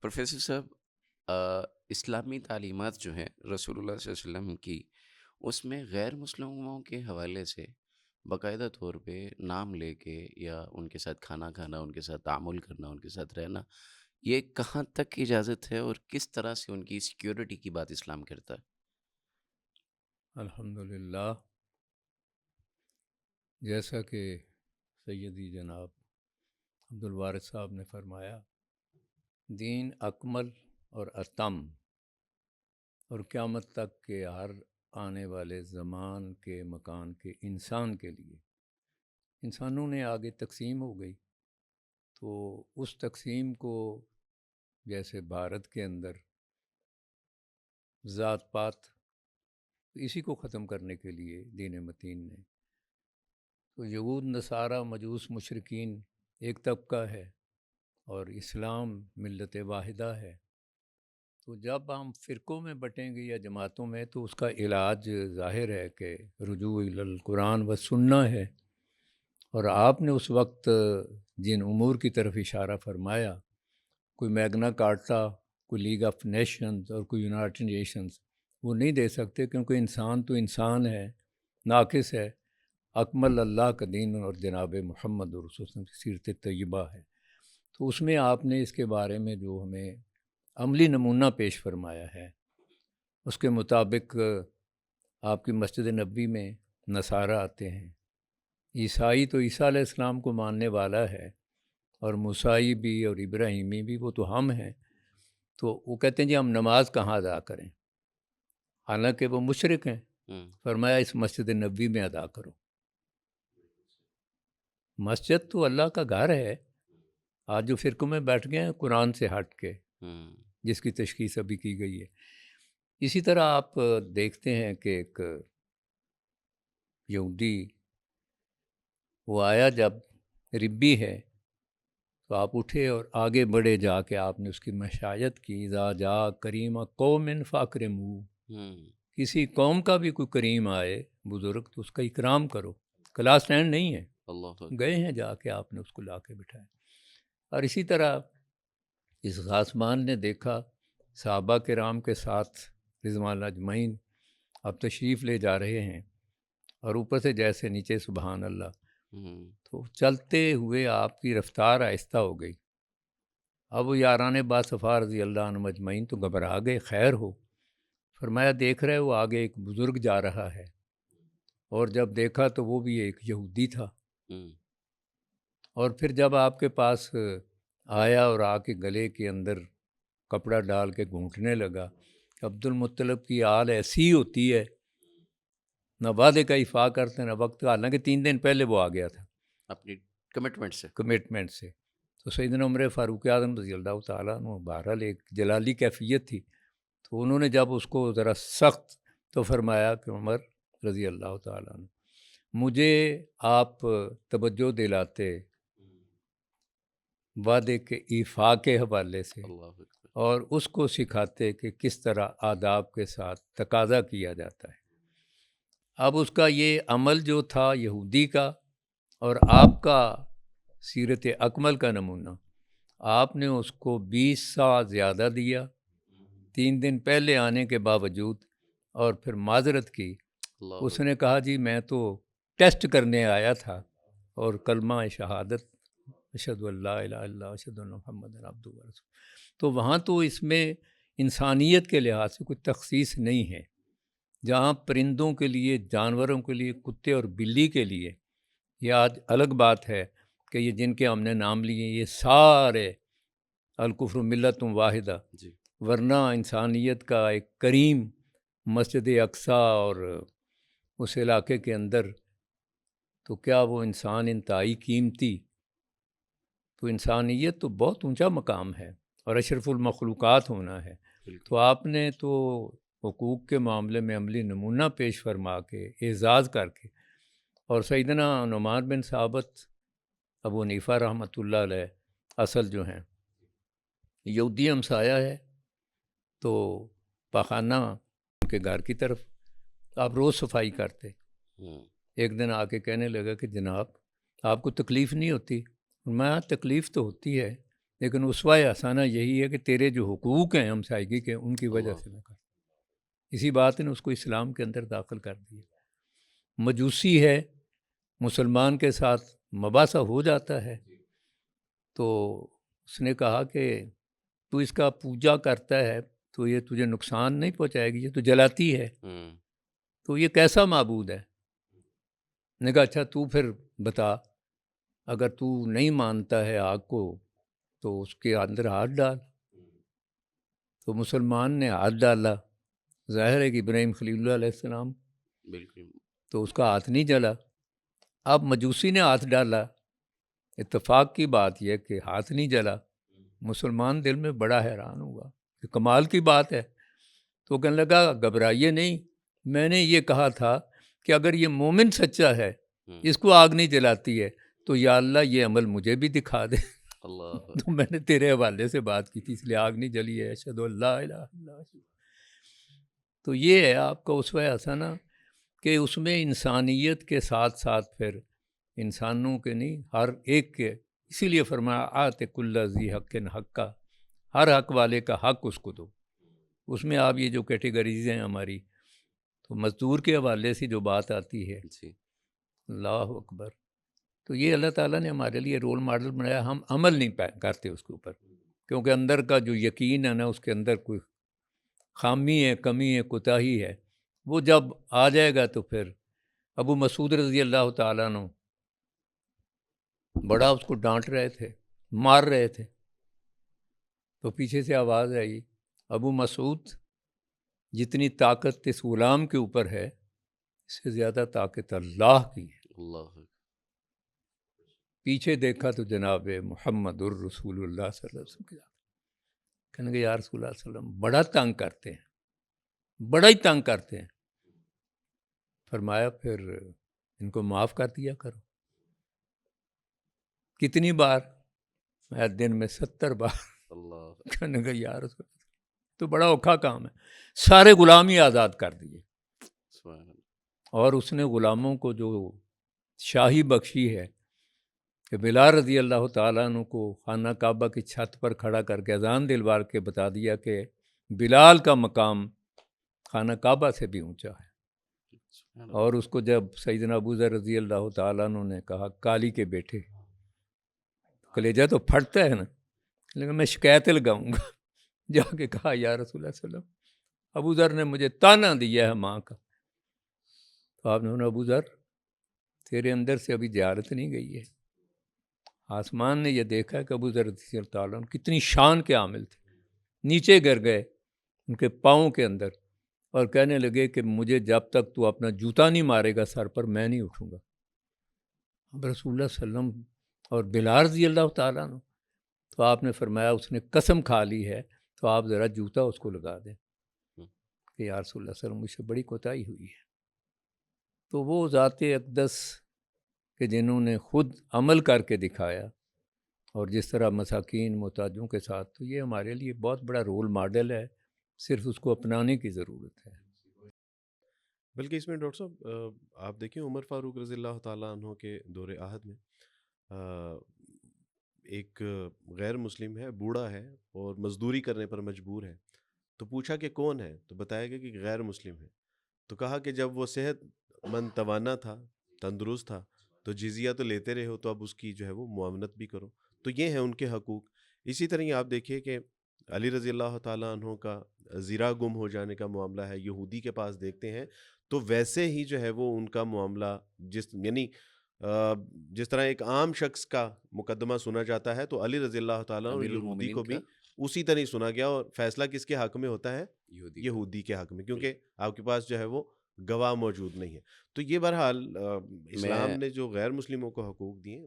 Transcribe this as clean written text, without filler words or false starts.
Professor صاحب، اسلامی تعلیمات جو ہیں رسول اللہ صلی اللہ علیہ وسلم کی، اس میں غیر مسلموں کے حوالے سے باقاعدہ طور پہ نام لے کے یا ان کے ساتھ کھانا کھانا، ان کے ساتھ تعامل کرنا، ان کے ساتھ رہنا، یہ کہاں تک اجازت ہے اور کس طرح سے ان کی سیکیورٹی کی بات اسلام کرتا ہے؟ الحمد للہ، جیسا کہ سیدی جناب عبد الوارث صاحب نے فرمایا، دین اکمل اور اتم، اور قیامت تک کے ہر آنے والے زمان کے مکان کے انسان کے لیے انسانوں نے آگے تقسیم ہو گئی، تو اس تقسیم کو جیسے بھارت کے اندر ذات پات، اسی کو ختم کرنے کے لیے دین متین نے تو یہود نصارہ مجوس مشرکین ایک طبقہ ہے اور اسلام ملت واحدہ ہے۔ تو جب ہم فرقوں میں بٹیں گے یا جماعتوں میں تو اس کا علاج ظاہر ہے کہ رجوع الی القرآن و سنہ ہے۔ اور آپ نے اس وقت جن امور کی طرف اشارہ فرمایا، کوئی میگنا کارٹا، کوئی لیگ آف نیشنز اور کوئی یونائٹڈ نیشنز وہ نہیں دے سکتے، کیونکہ انسان تو انسان ہے، ناقص ہے۔ اکمل اللہ کا دین اور جناب محمد رسول اللہ صلی اللہ علیہ وسلم کی سیرت طیبہ ہے۔ تو اس میں آپ نے اس کے بارے میں جو ہمیں عملی نمونہ پیش فرمایا ہے، اس کے مطابق آپ کی مسجد نبوی میں نصارہ آتے ہیں، عیسائی تو عیسیٰ علیہ السلام کو ماننے والا ہے، اور موسیٰ بھی اور ابراہیمی بھی، وہ تو ہم ہیں۔ تو وہ کہتے ہیں جی ہم نماز کہاں ادا کریں، حالانکہ وہ مشرک ہیں۔ ہوں۔ فرمایا اس مسجد نبوی میں ادا کرو۔ مسجد تو اللہ کا گھر ہے۔ آج جو فرقوں میں بیٹھ گئے ہیں قرآن سے ہٹ کے، ہوں۔ جس کی تشخیص ابھی کی گئی ہے۔ اسی طرح آپ دیکھتے ہیں کہ ایک یہودی وہ آیا، جب ربی ہے تو آپ اٹھے اور آگے بڑھے، جا کے آپ نے اس کی مشایت کی، اذا جاء کریم قوم فاکرموا، ہوں۔ کسی قوم کا بھی کوئی کریم آئے بزرگ تو اس کا اکرام کرو۔ کلاس اسٹینڈ نہیں ہے، اللہ گئے اکبر۔ ہیں جا کے آپ نے اس کو لا کے بٹھایا۔ اور اسی طرح اس آسمان نے دیکھا صحابہ کرام کے ساتھ رضوان اللہ اجمعین اب تشریف لے جا رہے ہیں، اور اوپر سے جیسے نیچے سبحان اللہ، ہوں۔ تو چلتے ہوئے آپ کی رفتار آہستہ ہو گئی۔ اب وہ یاران باصفا رضی اللہ عنہ اجمعین تو گھبرا گئے، خیر ہو؟ فرمایا دیکھ رہے وہ آگے ایک بزرگ جا رہا ہے، اور جب دیکھا تو وہ بھی ایک یہودی تھا۔ ہوں۔ اور پھر جب آپ کے پاس آیا اور آ کے گلے کے اندر کپڑا ڈال کے گھونٹنے لگا، عبد المطلب کی آل ایسی ہوتی ہے، نہ وعدے کا افاع کرتے نہ وقت کا، حالانکہ 3 دن پہلے وہ آ گیا تھا اپنی کمٹمنٹ سے۔ کمٹمنٹ سے۔ تو سیدنا عمر فاروق اعظم رضی اللہ تعالیٰ عنہ، بہرحال ایک جلالی کیفیت تھی، تو انہوں نے جب اس کو ذرا سخت تو فرمایا کہ عمر رضی اللہ تعالیٰ عنہ، مجھے آپ توجہ دلاتے وعدے کے ایفاء کے حوالے سے، اللہ اکبر۔ اور اس کو سکھاتے کہ کس طرح آداب کے ساتھ تقاضا کیا جاتا ہے۔ اب اس کا یہ عمل جو تھا یہودی کا، اور آپ کا سیرت اکمل کا نمونہ، آپ نے اس کو 20 سا زیادہ دیا 3 دن پہلے آنے کے باوجود، اور پھر معذرت کی۔ اللہ اس اکبر۔ نے کہا جی میں تو ٹیسٹ کرنے آیا تھا، اور کلمہ شہادت اشہد ان لا الہ الا اللہ اشہد ان محمد عبدہ ورسولہ، تو وہاں تو اس میں انسانیت کے لحاظ سے کوئی تخصیص نہیں ہے۔ جہاں پرندوں کے لیے، جانوروں کے لیے، کتے اور بلی کے لیے، یہ آج الگ بات ہے کہ یہ جن کے ہم نے نام لیے یہ سارے الکفر ملت واحدہ، جی۔ ورنہ انسانیت کا ایک کریم مسجد اقصیٰ اور اس علاقے کے اندر، تو کیا وہ انسان انتہائی قیمتی؟ تو انسانیت تو بہت اونچا مقام ہے، اور اشرف المخلوقات ہونا ہے۔ بالکل۔ تو آپ نے تو حقوق کے معاملے میں عملی نمونہ پیش فرما کے، اعزاز کر کے، اور سیدنا نعمان بن ثابت ابو حنیفہ رحمۃ اللہ علیہ اصل جو ہیں یہودی ہمسایہ ہے، تو پاخانہ ان کے گھر کی طرف آپ روز صفائی کرتے۔ ہوں۔ ایک دن آ کے کہنے لگا کہ جناب آپ کو تکلیف نہیں ہوتی؟ میں تکلیف تو ہوتی ہے، لیکن اسوہ حسنہ یہی ہے کہ تیرے جو حقوق ہیں ہمسائیگی کے ان کی وجہ اللہ سے میں کرتا ہوں۔ اسی بات نے اس کو اسلام کے اندر داخل کر دیا۔ مجوسی ہے، مسلمان کے ساتھ مباحثہ ہو جاتا ہے، تو اس نے کہا کہ تو اس کا پوجا کرتا ہے تو یہ تجھے نقصان نہیں پہنچائے گی، یہ تو جلاتی ہے، ہوں تو یہ کیسا معبود ہے؟ نے کہا اچھا تو پھر بتا، اگر تو نہیں مانتا ہے آگ کو تو اس کے اندر ہاتھ ڈال۔ تو مسلمان نے ہاتھ ڈالا، ظاہر ہے کہ ابراہیم خلیل اللہ علیہ السلام، بالکل تو اس کا ہاتھ نہیں جلا۔ اب مجوسی نے ہاتھ ڈالا، اتفاق کی بات یہ کہ ہاتھ نہیں جلا۔ مسلمان دل میں بڑا حیران ہوا کہ کمال کی بات ہے، تو کہنے لگا گھبرائیے نہیں، میں نے یہ کہا تھا کہ اگر یہ مومن سچا ہے، ہوں اس کو آگ نہیں جلاتی ہے، تو یا اللہ یہ عمل مجھے بھی دکھا دے۔ اللہ تو میں نے تیرے حوالے سے بات کی تھی، اس لیے آگ نہیں جلی ہے، اشہد ان لا الہ الا اللہ۔ تو یہ ہے آپ کا اسوہ حسنہ کہ اس میں انسانیت کے ساتھ ساتھ پھر انسانوں کے نہیں، ہر ایک کے، اسی لیے فرمایا آت کل ذی حق حق کا، ہر حق والے کا حق اس کو دو۔ اس میں آپ یہ جو کیٹیگریز ہیں ہماری، تو مزدور کے حوالے سے جو بات آتی ہے، جی اللہ اکبر، تو یہ اللہ تعالیٰ نے ہمارے لیے رول ماڈل بنایا، ہم عمل نہیں کرتے اس کے اوپر، کیونکہ اندر کا جو یقین ہے نا، اس کے اندر کوئی خامی ہے، کمی ہے، کوتاہی ہے، وہ جب آ جائے گا تو پھر ابو مسعود رضی اللہ تعالیٰ عنہ بڑا اس کو ڈانٹ رہے تھے، مار رہے تھے، تو پیچھے سے آواز آئی، ابو مسعود جتنی طاقت اس غلام کے اوپر ہے، اس سے زیادہ طاقت اللہ کی ہے۔ اللہ پیچھے دیکھا تو جناب محمد الرسول اللہ صلی اللہ علیہ وسلم کے کہنے کہ یا رسول اللہ صلی اللہ علیہ وسلم بڑا تنگ کرتے ہیں، بڑا ہی تنگ کرتے ہیں۔ فرمایا پھر ان کو معاف کر دیا کرو۔ کتنی بار؟ میں دن میں 70 بار۔ اللہ کہنے کہ یا رسول اللہ تو بڑا اوکھا کام ہے، سارے غلام ہی آزاد کر دیے، سبحان اللہ اور اس نے غلاموں کو جو شاہی بخشی ہے کہ بلال رضی اللہ تعالیٰ عنہ کو خانہ کعبہ کی چھت پر کھڑا کر کے اذان دلوار کے بتا دیا کہ بلال کا مقام خانہ کعبہ سے بھی اونچا ہے۔ سبحان اللہ اور اس کو جب سیدنا ابو ذر رضی اللہ تعالیٰ عنہ نے کہا کالی کے بیٹے، کلیجہ تو پھٹتا ہے نا، لیکن میں شکایت لگاؤں گا، جا کے کہا یا رسول اللہ صلی اللہ علیہ وسلم ابو ذر نے مجھے تانا دیا ہے ماں کا، تو آپ نے کہا ابو ذر تیرے اندر سے ابھی جہالت نہیں گئی ہے۔ آسمان نے یہ دیکھا ہے کہ ابو ذر رضی اللہ تعالیٰ عنہ کتنی شان کے عامل تھے، نیچے گر گئے ان کے پاؤں کے اندر اور کہنے لگے کہ مجھے جب تک تو اپنا جوتا نہیں مارے گا سر پر میں نہیں اٹھوں گا۔ اب رسول اللہ صلی اللہ علیہ وسلم اور بلال رضی اللہ تعالیٰ عنہ، تو آپ نے فرمایا اس نے قسم کھا لی ہے تو آپ ذرا جوتا اس کو لگا دیں کہ یا رسول اللہ صلی اللہ علیہ وسلم مجھ سے بڑی کوتاہی ہوئی ہے۔ تو وہ ذات اقدس کہ جنہوں نے خود عمل کر کے دکھایا، اور جس طرح مساکین محتاجوں کے ساتھ، تو یہ ہمارے لیے بہت بڑا رول ماڈل ہے، صرف اس کو اپنانے کی ضرورت ہے۔ بلکہ اس میں ڈاکٹر صاحب آپ دیکھیں عمر فاروق رضی اللہ تعالیٰ عنہ کے دور عہد میں ایک غیر مسلم ہے، بوڑھا ہے اور مزدوری کرنے پر مجبور ہے، تو پوچھا کہ کون ہے، تو بتایا گیا کہ غیر مسلم ہے، تو کہا کہ جب وہ صحت مند توانا تھا، تندرست تھا، تو جزیہ تو لیتے رہے ہو، تو اب اس کی جو ہے وہ معاونت بھی کرو۔ تو یہ ہیں ان کے حقوق۔ اسی طرح ہی آپ دیکھیے کہ علی رضی اللہ تعالیٰ عنہ کا زیرہ گم ہو جانے کا معاملہ ہے، یہودی کے پاس دیکھتے ہیں تو ویسے ہی جو ہے وہ ان کا معاملہ جس طرح ایک عام شخص کا مقدمہ سنا جاتا ہے، تو علی رضی اللہ تعالیٰ اور امیر یہودی المومنین کو کا بھی اسی طرح ہی سنا گیا، اور فیصلہ کس کے حق میں ہوتا ہے؟ یہودی کا یہودی کے حق میں، کیونکہ آپ کے پاس جو ہے وہ گواہ موجود نہیں ہے۔ تو یہ بہرحال اسلام میں نے جو غیر مسلموں کو حقوق دیے